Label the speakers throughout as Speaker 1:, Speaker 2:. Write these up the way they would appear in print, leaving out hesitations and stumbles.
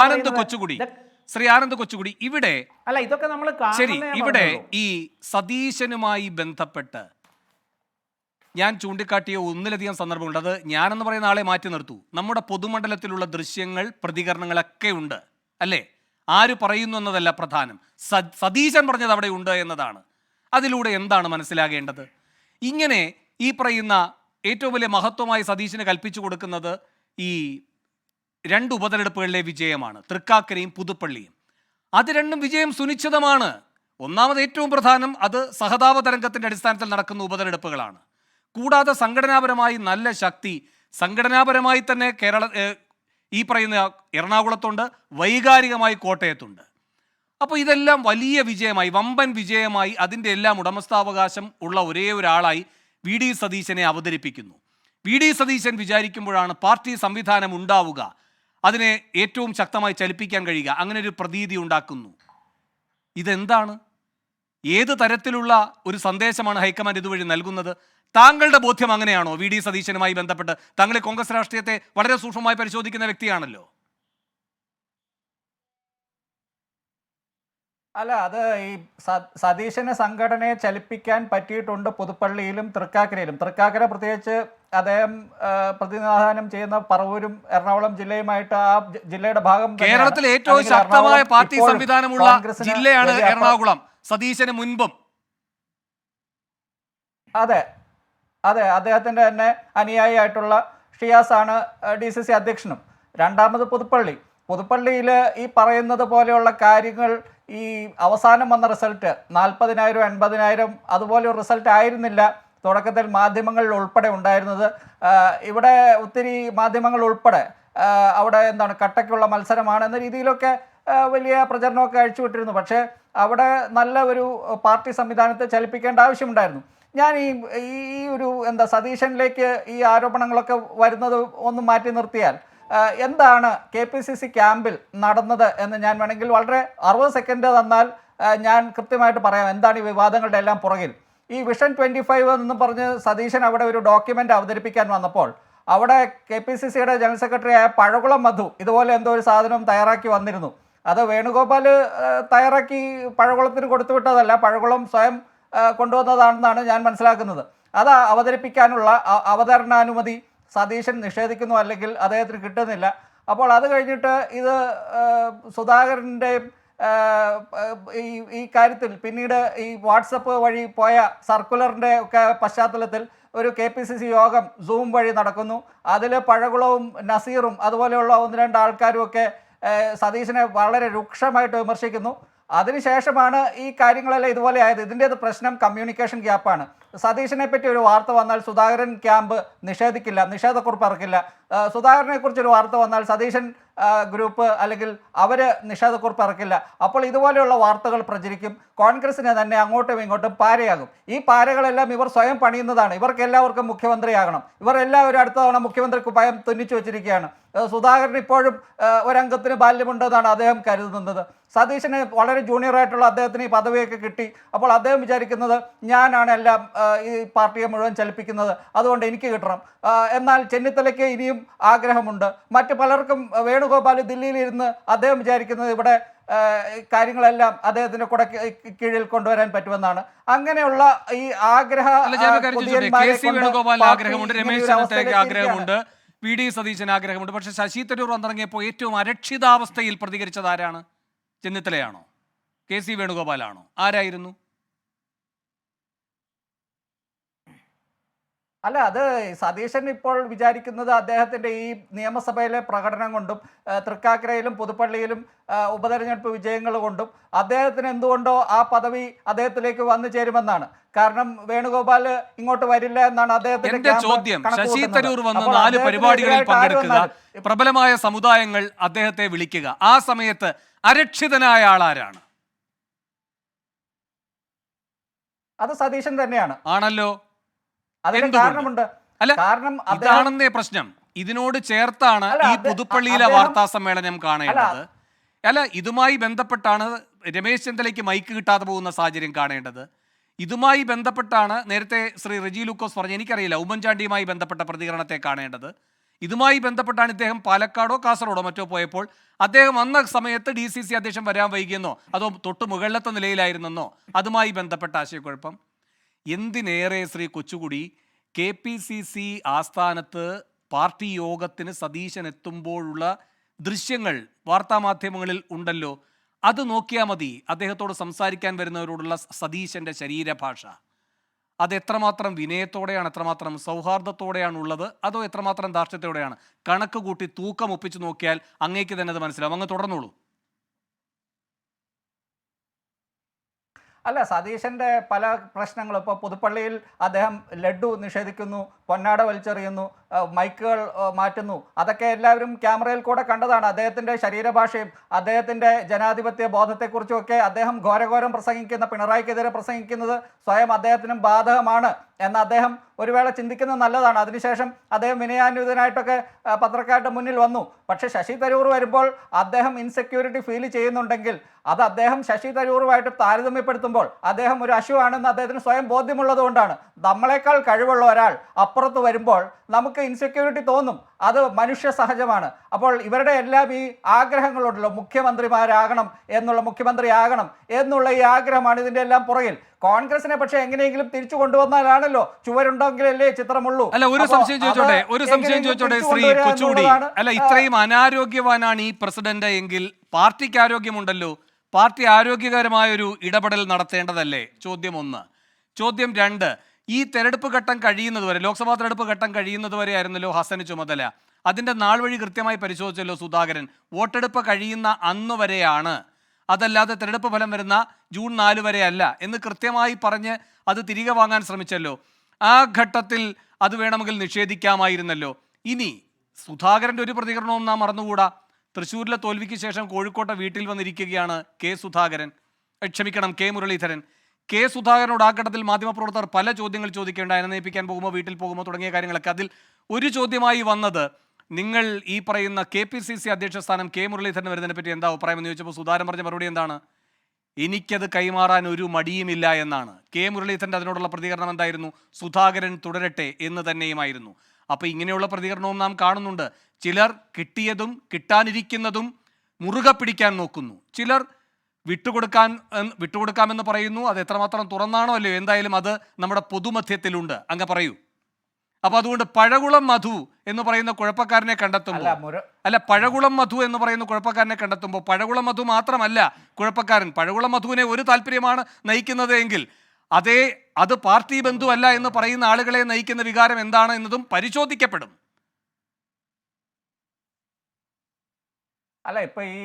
Speaker 1: ആനന്ദ് കൊച്ചുകുടി, ശ്രീ ആനന്ദ് കൊച്ചുകുടി, ഇവിടെ
Speaker 2: അല്ല ഇതൊക്കെ നമ്മൾ
Speaker 1: ശരി, ഇവിടെ ഈ സതീശനുമായി ബന്ധപ്പെട്ട് ഞാൻ ചൂണ്ടിക്കാട്ടിയ ഒന്നിലധികം സന്ദർഭമുണ്ട്. അത് ഞാനെന്ന് പറയുന്ന ആളെ മാറ്റി നിർത്തൂ. നമ്മുടെ പൊതുമണ്ഡലത്തിലുള്ള ദൃശ്യങ്ങൾ, പ്രതികരണങ്ങളൊക്കെ ഉണ്ട് അല്ലേ? ആര് പറയുന്നു എന്നതല്ല പ്രധാനം, സതീശൻ പറഞ്ഞത് അവിടെ ഉണ്ട് എന്നതാണ്. അതിലൂടെ എന്താണ് മനസ്സിലാകേണ്ടത്? ഇങ്ങനെ ഈ പറയുന്ന ഏറ്റവും വലിയ മഹത്വമായി സതീശന് കൽപ്പിച്ചു കൊടുക്കുന്നത് ഈ രണ്ട് ഉപതെരഞ്ഞെടുപ്പുകളിലെ വിജയമാണ്, തൃക്കാക്കരയും പുതുപ്പള്ളിയും. അത് രണ്ടും വിജയം സുനിശ്ചിതമാണ്. ഒന്നാമത് ഏറ്റവും പ്രധാനം അത് സഹതാപ തരംഗത്തിൻ്റെ അടിസ്ഥാനത്തിൽ നടക്കുന്ന ഉപതെരഞ്ഞെടുപ്പുകളാണ്. കൂടാതെ സംഘടനാപരമായി നല്ല ശക്തി, സംഘടനാപരമായി തന്നെ ഈ പറയുന്ന എറണാകുളത്തുണ്ട്, വൈകാരികമായി കോട്ടയത്തുണ്ട്. അപ്പോൾ ഇതെല്ലാം വലിയ വിജയമായി, വമ്പൻ വിജയമായി, അതിൻ്റെ എല്ലാം ഉടമസ്ഥാവകാശം ഉള്ള ഒരേ ഒരാളായി വി ഡി സതീശനെ അവതരിപ്പിക്കുന്നു. വി ഡി സതീശൻ വിചാരിക്കുമ്പോഴാണ് പാർട്ടി സംവിധാനം ഉണ്ടാവുക, അതിനെ ഏറ്റവും ശക്തമായി ചലിപ്പിക്കാൻ കഴിയുക. അങ്ങനെ ഒരു പ്രതീതി ഉണ്ടാക്കുന്നു. ഇതെന്താണ്? ഏത് തരത്തിലുള്ള ഒരു സന്ദേശമാണ് ഹൈക്കമാൻഡ് ഇതുവഴി നൽകുന്നത്? താങ്കളുടെ ബോധ്യം അങ്ങനെയാണോ? വി ഡി സതീശനുമായി ബന്ധപ്പെട്ട് താങ്കൾ കോൺഗ്രസ് രാഷ്ട്രീയത്തെ വളരെ സൂക്ഷ്മമായി പരിശോധിക്കുന്ന വ്യക്തിയാണല്ലോ.
Speaker 2: അല്ല, അത് ഈ സതീശന് സംഘടനയെ ചലിപ്പിക്കാൻ പറ്റിയിട്ടുണ്ട് പുതുപ്പള്ളിയിലും തൃക്കാക്കരയിലും. തൃക്കാക്കര പ്രത്യേകിച്ച് അദ്ദേഹം പ്രതിനിധാനം ചെയ്യുന്ന പറവൂരും എറണാകുളം ജില്ലയുമായിട്ട് ആ ജില്ലയുടെ ഭാഗം
Speaker 1: കേരളത്തിലെ ഏറ്റവും ശക്തമായ പാർട്ടി സംവിധാനമുള്ള ജില്ലയാണ് എറണാകുളം, സതീശന് മുൻപും.
Speaker 2: അതെ അതെ, അദ്ദേഹത്തിന്റെ തന്നെ അനുയായിയായിട്ടുള്ള ഷിയാസ് ആണ് DCC അധ്യക്ഷനും. രണ്ടാമത് പുതുപ്പള്ളിയിൽ ഈ പറയുന്നത് പോലെയുള്ള കാര്യങ്ങൾ, ഈ അവസാനം വന്ന റിസൾട്ട് 40,000 80,000 അതുപോലെ ഒരു റിസൾട്ട് ആയിരുന്നില്ല തുടക്കത്തിൽ മാധ്യമങ്ങളിൽ ഉൾപ്പെടെ ഉണ്ടായിരുന്നത്. ഇവിടെ ഒത്തിരി മാധ്യമങ്ങൾ ഉൾപ്പെടെ അവിടെ എന്താണ് കട്ടയ്ക്കുള്ള മത്സരമാണ് എന്ന രീതിയിലൊക്കെ വലിയ പ്രചരണമൊക്കെ അഴിച്ചുവിട്ടിരുന്നു. പക്ഷേ അവിടെ നല്ല ഒരു പാർട്ടി സംവിധാനത്തെ ചലിപ്പിക്കേണ്ട ആവശ്യമുണ്ടായിരുന്നു. ഞാൻ ഈ ഒരു സതീശനിലേക്ക് ഈ ആരോപണങ്ങളൊക്കെ വരുന്നത് ഒന്ന് മാറ്റി നിർത്തിയാൽ എന്താണ് KPCC ക്യാമ്പിൽ നടന്നത് എന്ന് ഞാൻ വേണമെങ്കിൽ വളരെ 60 സെക്കൻഡ് തന്നാൽ ഞാൻ കൃത്യമായിട്ട് പറയാം എന്താണ് ഈ വിവാദങ്ങളുടെ എല്ലാം പുറകിൽ. ഈ വിഷൻ 25 എന്ന് പറഞ്ഞ് സതീശൻ അവിടെ ഒരു ഡോക്യുമെൻ്റ് അവതരിപ്പിക്കാൻ വന്നപ്പോൾ അവിടെ KPCCയുടെ ജനറൽ സെക്രട്ടറി ആയ പഴകുളം മധു ഇതുപോലെ എന്തോ ഒരു സാധനം തയ്യാറാക്കി വന്നിരുന്നു. അത് വേണുഗോപാൽ തയ്യാറാക്കി പഴകുളത്തിന് കൊടുത്തുവിട്ടതല്ല, പഴകുളം സ്വയം കൊണ്ടുവന്നതാണെന്നാണ് ഞാൻ മനസ്സിലാക്കുന്നത്. അത് അവതരിപ്പിക്കാനുള്ള അവതരണാനുമതി സതീശൻ നിഷേധിക്കുന്നു, അല്ലെങ്കിൽ അദ്ദേഹത്തിന് കിട്ടുന്നില്ല. അപ്പോൾ അത് കഴിഞ്ഞിട്ട് ഇത് സുധാകരൻ്റെയും ഈ കാര്യത്തിൽ പിന്നീട് ഈ വാട്സപ്പ് വഴി പോയ സർക്കുലറിൻ്റെ ഒക്കെ പശ്ചാത്തലത്തിൽ ഒരു KPCC യോഗം സൂം വഴി നടക്കുന്നു. അതിൽ പഴകുളവും നസീറും അതുപോലെയുള്ള 1-2 ആൾക്കാരും ഒക്കെ സതീശനെ വളരെ രൂക്ഷമായിട്ട് വിമർശിക്കുന്നു. അതിനുശേഷമാണ് ഈ കാര്യങ്ങളെല്ലാം ഇതുപോലെ ആയത്. ഇതിൻ്റെ പ്രശ്നം കമ്മ്യൂണിക്കേഷൻ ഗ്യാപ്പാണ്. സതീശനെ പറ്റി ഒരു വാർത്ത വന്നാൽ സുധാകരൻ ക്യാമ്പ് നിഷേധിക്കില്ല, നിഷേധക്കുറിപ്പ് ഇറക്കില്ല. സുധാകരനെ കുറിച്ചൊരു വാർത്ത വന്നാൽ സതീശൻ ഗ്രൂപ്പ് അല്ലെങ്കിൽ അവർ നിഷേധക്കുറിപ്പ് ഇറക്കില്ല. അപ്പോൾ ഇതുപോലെയുള്ള വാർത്തകൾ പ്രചരിക്കും, കോൺഗ്രസിനെ തന്നെ അങ്ങോട്ടും ഇങ്ങോട്ടും പാരയാകും. ഈ പാരകളെല്ലാം ഇവർ സ്വയം പണിയുന്നതാണ്. ഇവർക്ക് എല്ലാവർക്കും മുഖ്യമന്ത്രിയാകണം, ഇവർ എല്ലാവരും അടുത്ത തവണ മുഖ്യമന്ത്രി കുപ്പായം തുന്നിച്ചു വെച്ചിരിക്കുകയാണ്. സുധാകരൻ ഇപ്പോഴും ഒരംഗത്തിന് ബാല്യമുണ്ടെന്നാണ് അദ്ദേഹം കരുതുന്നത്. സതീശന് വളരെ ജൂനിയറായിട്ടുള്ള അദ്ദേഹത്തിന് ഈ പദവിയൊക്കെ കിട്ടി. അപ്പോൾ അദ്ദേഹം വിചാരിക്കുന്നത് ഞാനാണ് എല്ലാം ഈ പാർട്ടിയെ മുഴുവൻ ചലിപ്പിക്കുന്നത്, അതുകൊണ്ട് എനിക്ക് കിട്ടണം. എന്നാൽ ചെന്നിത്തലയ്ക്ക് ഇനിയും ആഗ്രഹമുണ്ട്. മറ്റു പലർക്കും വേണുഗോപാൽ ദില്ലിയിലിരുന്ന് അദ്ദേഹം വിചാരിക്കുന്നത് ഇവിടെ കാര്യങ്ങളെല്ലാം അദ്ദേഹത്തിന്റെ കൂടെ കീഴിൽ കൊണ്ടുവരാൻ പറ്റുമെന്നാണ്. അങ്ങനെയുള്ള ഈ
Speaker 1: ആഗ്രഹമുണ്ട്, രമേശ് ചെന്നിത്തലയ്ക്ക് ആഗ്രഹമുണ്ട്, വി ഡി സതീശന് ആഗ്രഹമുണ്ട്. പക്ഷെ ശശി തരൂർ വന്നിറങ്ങിയപ്പോൾ ഏറ്റവും അരക്ഷിതാവസ്ഥയിൽ പ്രതികരിച്ചത് ആരാണ്? ചെന്നിത്തലയാണോ? KC വേണുഗോപാലാണോ? ആരായിരുന്നു?
Speaker 2: അല്ല, അത് സതീശൻ ഇപ്പോൾ വിചാരിക്കുന്നത് അദ്ദേഹത്തിൻ്റെ ഈ നിയമസഭയിലെ പ്രകടനം കൊണ്ടും തൃക്കാക്കരയിലും പുതുപ്പള്ളിയിലും ഉപതെരഞ്ഞെടുപ്പ് വിജയങ്ങൾ കൊണ്ടും അദ്ദേഹത്തിന് എന്തുകൊണ്ടോ ആ പദവി അദ്ദേഹത്തിലേക്ക് വന്നു ചേരുമെന്നാണ്. കാരണം വേണുഗോപാൽ ഇങ്ങോട്ട് വരില്ല എന്നാണ് അദ്ദേഹത്തിന്റെ
Speaker 1: ചോദ്യം. ശശി തരൂർ വന്ന് 4 പരിപാടികളിൽ പങ്കെടുക്കുക, പ്രബലമായ സമുദായങ്ങൾ അദ്ദേഹത്തെ വിളിക്കുക, ആ സമയത്ത് അരക്ഷിതനായ ആളാരാണ്?
Speaker 2: അത് സതീശൻ തന്നെയാണ്.
Speaker 1: ആണല്ലോ.
Speaker 2: അതിന് കാരണമുണ്ട്.
Speaker 1: അല്ല, ഇതാണെന്നേ പ്രശ്നം. ഇതിനോട് ചേർത്താണ് ഈ പുതുപ്പള്ളിയിലെ വാർത്താ സമ്മേളനം കാണേണ്ടത്. അല്ല, ഇതുമായി ബന്ധപ്പെട്ടാണ് രമേശ് ചെന്നിത്തലയ്ക്ക് മൈക്ക് കിട്ടാതെ പോകുന്ന സാഹചര്യം കാണേണ്ടത്. ഇതുമായി ബന്ധപ്പെട്ടാണ് നേരത്തെ ശ്രീ റെജി ലൂക്കോസ് പറഞ്ഞു, എനിക്കറിയില്ല, ഉമ്മൻചാണ്ടിയുമായി ബന്ധപ്പെട്ട പ്രതികരണത്തെ കാണേണ്ടത്. ഇതുമായി ബന്ധപ്പെട്ടാണ് ഇദ്ദേഹം പാലക്കാടോ കാസർഗോഡോ മറ്റോ പോയപ്പോൾ അദ്ദേഹം വന്ന സമയത്ത് DCC അധ്യക്ഷൻ വരാൻ വൈകിയെന്നോ അതോ തൊട്ട് മുകളിലത്തെ നിലയിലായിരുന്നെന്നോ അതുമായി ബന്ധപ്പെട്ട ആശയക്കുഴപ്പം. എന്തിനേറെ ശ്രീ കൊച്ചുകുടി, KPCC ആസ്ഥാനത്ത് പാർട്ടി യോഗത്തിന് സതീശൻ എത്തുമ്പോഴുള്ള ദൃശ്യങ്ങൾ വാർത്താമാധ്യമങ്ങളിൽ ഉണ്ടല്ലോ. അത് നോക്കിയാൽ മതി അദ്ദേഹത്തോട് സംസാരിക്കാൻ വരുന്നവരോടുള്ള സതീശൻ്റെ ശരീരഭാഷ. അത് എത്രമാത്രം വിനയത്തോടെയാണ്, എത്രമാത്രം സൗഹാർദ്ദത്തോടെയാണ് ഉള്ളത്, അതോ എത്രമാത്രം ധാർഷ്ട്യത്തോടെയാണ്? കണക്ക് കൂട്ടി തൂക്കം ഒപ്പിച്ച് നോക്കിയാൽ അങ്ങേക്ക് തന്നെ അത് മനസ്സിലാവും. അങ്ങ് തുടർന്നോളൂ.
Speaker 2: അല്ല, സതീശൻ്റെ പല പ്രശ്നങ്ങളും ഇപ്പോൾ പുതുപ്പള്ളിയിൽ അദ്ദേഹം ലഡ്ഡു നിഷേധിക്കുന്നു, പൊന്നാട വലിച്ചെറിയുന്നു, മൈക്കുകൾ മാറ്റുന്നു, അതൊക്കെ എല്ലാവരും ക്യാമറയിൽ കൂടെ കണ്ടതാണ്. അദ്ദേഹത്തിൻ്റെ ശരീരഭാഷയും അദ്ദേഹത്തിൻ്റെ ജനാധിപത്യ ബോധത്തെക്കുറിച്ചുമൊക്കെ അദ്ദേഹം ഘോരഘോരം പ്രസംഗിക്കുന്ന, പിണറായിക്കെതിരെ പ്രസംഗിക്കുന്നത് സ്വയം അദ്ദേഹത്തിനും ബാധകമാണ് എന്ന് അദ്ദേഹം ഒരു വേള ചിന്തിക്കുന്നത് നല്ലതാണ്. അതിനുശേഷം അദ്ദേഹം വിനയാന്വിതനായിട്ടൊക്കെ പത്രക്കാരുടെ മുന്നിൽ വന്നു. പക്ഷേ ശശി തരൂർ വരുമ്പോൾ അദ്ദേഹം ഇൻസെക്യൂരിറ്റി ഫീൽ ചെയ്യുന്നുണ്ടെങ്കിൽ അത് അദ്ദേഹം ശശി തരൂറുമായിട്ട് താരതമ്യപ്പെടുത്തുമ്പോൾ അദ്ദേഹം ഒരു അശുവാണെന്ന് അദ്ദേഹത്തിന് സ്വയം ബോധ്യമുള്ളതുകൊണ്ടാണ്. നമ്മളെക്കാൾ കഴിവുള്ള ഒരാൾ അപ്പുറത്ത് വരുമ്പോൾ നമുക്ക് ഇൻസെക്യൂരിറ്റി തോന്നും. അത് മനുഷ്യ സഹജമാണ്. അപ്പോൾ ഇവരുടെ എല്ലാം ഈ ആഗ്രഹങ്ങളുണ്ടല്ലോ, മുഖ്യമന്ത്രിമാരാകണം എന്നുള്ള, മുഖ്യമന്ത്രിയാകണം എന്നുള്ള ഈ ആഗ്രഹമാണ് ഇതിൻ്റെ എല്ലാം പുറകിൽ. കോൺഗ്രസിനെ പക്ഷേ എങ്ങനെയെങ്കിലും തിരിച്ചു കൊണ്ടുവന്നാലാണല്ലോ, ചുവരുണ്ടെങ്കിലല്ലേ ചിത്രമുള്ളൂ.
Speaker 1: അല്ല, ഒരു സംശയം ചോദിച്ചോട്ടെ ശ്രീ കൊച്ചുകൂടി. അല്ല, ഇത്രയും അനാരോഗ്യവാനാണ് ഈ പ്രസിഡന്റ് എങ്കിൽ പാർട്ടിക്ക് ആരോഗ്യമുണ്ടല്ലോ. പാർട്ടി ആരോഗ്യകരമായൊരു ഇടപെടൽ നടത്തേണ്ടതല്ലേ? ചോദ്യം 1. ചോദ്യം 2, ഈ തെരഞ്ഞെടുപ്പ് ഘട്ടം കഴിയുന്നതുവരെ, ലോക്സഭാ തെരഞ്ഞെടുപ്പ് ഘട്ടം കഴിയുന്നതുവരെ ആയിരുന്നല്ലോ ഹസന് ചുമതല. അതിൻ്റെ നാൾ വഴി കൃത്യമായി പരിശോധിച്ചല്ലോ സുധാകരൻ. വോട്ടെടുപ്പ് കഴിയുന്ന അന്ന് വരെയാണ്, അതല്ലാതെ തെരഞ്ഞെടുപ്പ് ഫലം വരുന്ന ജൂൺ 4 വരെ അല്ല എന്ന് കൃത്യമായി പറഞ്ഞ് അത് തിരികെ വാങ്ങാൻ ശ്രമിച്ചല്ലോ. ആ ഘട്ടത്തിൽ അത് വേണമെങ്കിൽ നിഷേധിക്കാമായിരുന്നല്ലോ. ഇനി സുധാകരൻ്റെ ഒരു പ്രതികരണവും നാം മറന്നുകൂടാ. തൃശ്ശൂരിലെ തോൽവിക്ക് ശേഷം കോഴിക്കോട്ടെ വീട്ടിൽ വന്നിരിക്കുകയാണ് കെ മുരളീധരൻ. കെ സുധാകരനോട് ആ ഘട്ടത്തിൽ മാധ്യമപ്രവർത്തകർ പല ചോദ്യങ്ങൾ ചോദിക്കേണ്ട, അനനയിപ്പിക്കാൻ പോകുമോ, വീട്ടിൽ പോകുമോ തുടങ്ങിയ കാര്യങ്ങളൊക്കെ. അതിൽ ഒരു ചോദ്യമായി വന്നത്, നിങ്ങൾ ഈ പറയുന്ന KPCC അധ്യക്ഷ സ്ഥാനം കെ മുരളീധരൻ വരുന്നതിനെ പറ്റി എന്താ അഭിപ്രായം എന്ന് ചോദിച്ചപ്പോൾ സുധാകരൻ പറഞ്ഞ മറുപടി എന്താണ്? എനിക്കത് കൈമാറാൻ ഒരു മടിയുമില്ല എന്നാണ്. കെ മുരളീധരൻ്റെ അതിനോടുള്ള പ്രതികരണം എന്തായിരുന്നു? സുധാകരൻ തുടരട്ടെ എന്ന് തന്നെയുമായിരുന്നു. അപ്പോൾ ഇങ്ങനെയുള്ള പ്രതികരണവും നാം കാണുന്നുണ്ട്. ചിലർ കിട്ടിയതും കിട്ടാനിരിക്കുന്നതും മുറുകെ പിടിക്കാൻ നോക്കുന്നു, ചിലർ വിട്ടുകൊടുക്കാമെന്ന് പറയുന്നു. അത് എത്രമാത്രം തുറന്നാണോ അല്ലയോ, എന്തായാലും അത് നമ്മുടെ പൊതുമധ്യത്തിലുണ്ട്. അങ്ങ് പറയൂ. അപ്പൊ അതുകൊണ്ട് പഴകുളം മധു എന്ന് പറയുന്ന കുഴപ്പക്കാരനെ കണ്ടെത്തുമ്പോൾ, പഴകുളം മധു എന്ന് പറയുന്ന കുഴപ്പക്കാരനെ കണ്ടെത്തുമ്പോൾ പഴകുളം മധു മാത്രമല്ല കുഴപ്പക്കാരൻ. പഴകുളം മധുവിനെ ഒരു താല്പര്യമാണ് നയിക്കുന്നത് എങ്കിൽ അത് പാർട്ടി ബന്ധുവല്ല എന്ന് പറയുന്ന ആളുകളെ നയിക്കുന്ന വികാരം എന്താണ് എന്നതും പരിശോധിക്കപ്പെടും.
Speaker 2: അല്ല, ഇപ്പൊ ഈ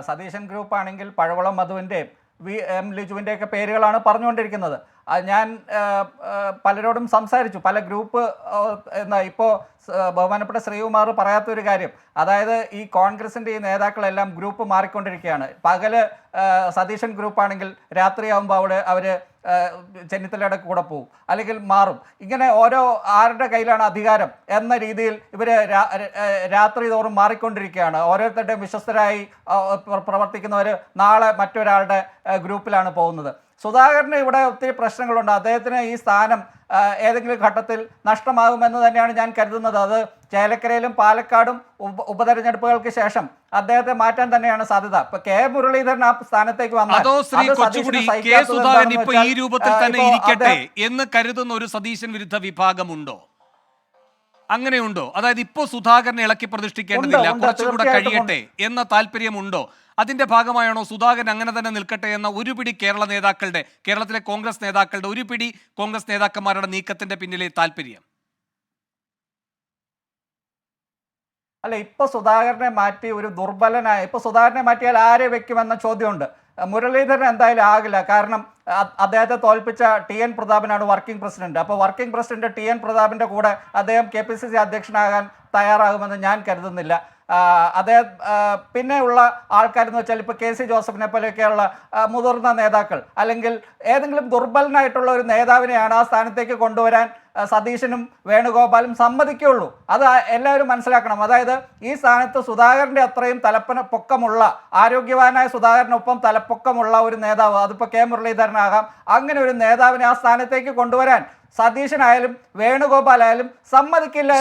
Speaker 2: സതീശൻ ഗ്രൂപ്പ് ആണെങ്കിൽ പഴകുളം മധുവിൻ്റെ VM ലിജുവിൻ്റെ ഒക്കെ പേരുകളാണ് പറഞ്ഞുകൊണ്ടിരിക്കുന്നത്. ഞാൻ പലരോടും സംസാരിച്ചു, പല ഗ്രൂപ്പ് ഇപ്പോൾ ബഹുമാനപ്പെട്ട ശ്രീകുമാർ പറയാത്തൊരു കാര്യം, അതായത് ഈ കോൺഗ്രസിൻ്റെ ഈ നേതാക്കളെല്ലാം ഗ്രൂപ്പ് മാറിക്കൊണ്ടിരിക്കുകയാണ്. പകല് സതീശൻ ഗ്രൂപ്പാണെങ്കിൽ രാത്രിയാകുമ്പോൾ അവർ ചെന്നിത്തലയുടെ കൂടെ പോകും, അല്ലെങ്കിൽ മാറും. ഇങ്ങനെ ഓരോ ആരുടെ കയ്യിലാണ് അധികാരം എന്ന രീതിയിൽ ഇവർ രാത്രി തോറും മാറിക്കൊണ്ടിരിക്കുകയാണ്. ഓരോരുത്തരുടെയും വിശ്വസ്തരായി പ്രവർത്തിക്കുന്നവർ നാളെ മറ്റൊരാളുടെ ഗ്രൂപ്പിലാണ് പോകുന്നത്. സുധാകരന് ഇവിടെ ഒത്തിരി പ്രശ്നങ്ങളുണ്ട്. അദ്ദേഹത്തിന് ഈ സ്ഥാനം ഏതെങ്കിലും ഘട്ടത്തിൽ നഷ്ടമാകുമെന്ന് തന്നെയാണ് ഞാൻ കരുതുന്നത്. അത് ചേലക്കരയിലും പാലക്കാടും ഉപതെരഞ്ഞെടുപ്പുകൾക്ക് ശേഷം അദ്ദേഹത്തെ മാറ്റാൻ തന്നെയാണ് സാധ്യത. ഇപ്പൊ കെ മുരളീധരൻ ആ സ്ഥാനത്തേക്ക് വന്നാൽ
Speaker 1: ഈ രൂപത്തിൽ തന്നെ ഇരിക്കട്ടെ എന്ന് കരുതുന്ന ഒരു സതീശൻ വിരുദ്ധ വിഭാഗമുണ്ടോ? അങ്ങനെയുണ്ടോ? അതായത് ഇപ്പോ സുധാകരനെ ഇളക്കി പ്രതിഷ്ഠിക്കേണ്ടതില്ല, കുറച്ചുകൂടെ കഴിയട്ടെ എന്ന താല്പര്യമുണ്ടോ? അതിന്റെ ഭാഗമായാണോ സുധാകരൻ അങ്ങനെ തന്നെ നിൽക്കട്ടെ എന്ന ഒരു പിടി കേരളത്തിലെ കോൺഗ്രസ് നേതാക്കളുടെ ഒരു പിടി കോൺഗ്രസ് നേതാക്കന്മാരുടെ നീക്കത്തിന്റെ പിന്നിലെ താല്പര്യം?
Speaker 2: അല്ല, ഇപ്പൊ സുധാകരനെ മാറ്റി ഒരു ദുർബലനായ, ഇപ്പൊ സുധാകരനെ മാറ്റിയാൽ ആരെ വെക്കുമെന്ന ചോദ്യമുണ്ട്. മുരളീധരൻ എന്തായാലും ആകില്ല. കാരണം അദ്ദേഹത്തെ തോൽപ്പിച്ച TN പ്രതാപനാണ് വർക്കിംഗ് പ്രസിഡന്റ്. അപ്പോൾ വർക്കിംഗ് പ്രസിഡന്റ് TN പ്രതാപിൻ്റെ കൂടെ അദ്ദേഹം KPCC അധ്യക്ഷനാകാൻ തയ്യാറാകുമെന്ന് ഞാൻ കരുതുന്നില്ല. അദ്ദേഹം പിന്നെയുള്ള ആൾക്കാരെന്ന് വെച്ചാൽ ഇപ്പോൾ KC ജോസഫിനെ പോലെയൊക്കെയുള്ള മുതിർന്ന നേതാക്കൾ, അല്ലെങ്കിൽ ഏതെങ്കിലും ദുർബലനായിട്ടുള്ള ഒരു നേതാവിനെയാണ് ആ സ്ഥാനത്തേക്ക് കൊണ്ടുവരാൻ സതീശനും വേണുഗോപാലും സമ്മതിക്കുകയുള്ളൂ. അത് എല്ലാവരും മനസ്സിലാക്കണം. അതായത് ഈ സ്ഥാനത്ത് സുധാകരൻ്റെ അത്രയും പൊക്കമുള്ള, ആരോഗ്യവാനായ സുധാകരനൊപ്പം തലപ്പൊക്കമുള്ള ഒരു നേതാവ്, അതിപ്പോൾ കെ മുരളീധരനാകാം, അങ്ങനെ ഒരു നേതാവിനെ ആ സ്ഥാനത്തേക്ക് കൊണ്ടുവരാൻ സതീശനായാലും വേണുഗോപാലായാലും സമ്മതിക്കില്ല.